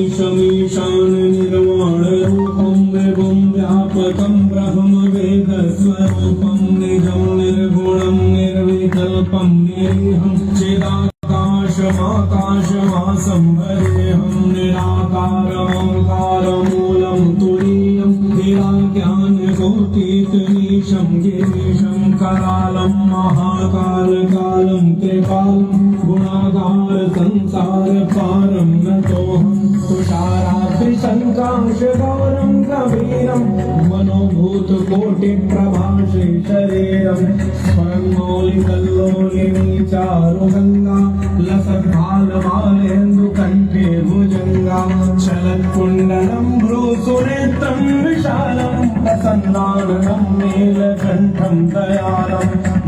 ईशमीशान निर्वाणरूपं विभुं व्यापकं ब्रह्मवेदस्वरूपं निजं निर्गुणं निर्विकल्पं निरीहं चिदाकाशमाकाशवासं भजेऽहं निराकारमोङ्कारमूलं तुरीयं निराज्ञानकोटीतमीशं गिरीशं करालं महाकालकालं कृपालं गुणागार संसारपारं नतोऽहं तुषाराद्रिशङ्काशगौरं कबीरं मनोभूतकोटिप्रभाषे शरीरं स्वर्णमौलिकल्लोलिनीचारुगङ्गा लसद्भालमालेन्दुकण्ठे भुजङ्गा चलत्कुण्डलं भ्रूसुनेत्रं विशालं प्रसन्नाननं नीलकण्ठं दयालं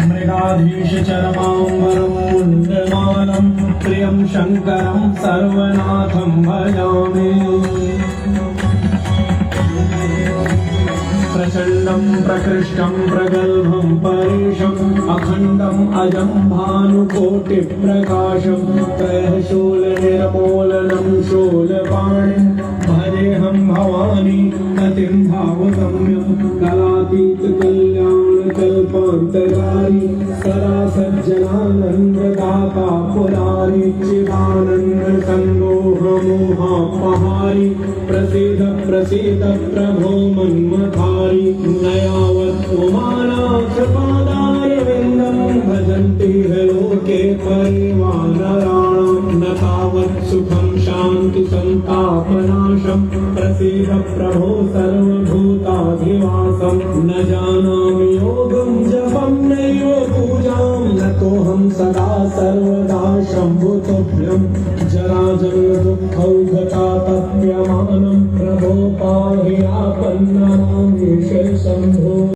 मृगाधीशचरमाम्बरं मुण्डमानं प्रियं शङ्करं सर्वनाथं भजामि प्रचण्डं प्रकृष्टं प्रगल्भं परेशम् अखण्डम् अजं भानुकोटिप्रकाशं त्रयशूलनिर्मूलनं शूलपाणिं भजेऽहं भवानी गतिं भावगम्यं कलातीतकल्याणकल्पान्तकारी सदा सज्जनानन्ददाता पुरारी चिदानन्दसन्दोहमोहापहारी प्रसीद प्रसीद प्रभो मन्मथारी नयावत् उमानाथपादारविन्दं भजन्ति लोके परिवानराणां न तावत् सुखं शान्ति सन्तापनाशं प्रसीद प्रभो सर्वभूताधिवासं न जानामि योगं जपं नैव पूजां नतोऽहं सदा सर्वदा शम्भुतुभ्यं जराजन्मदुःखौघतातप्यमानं प्रभो पाहि आपन्नमामीश शम्भो।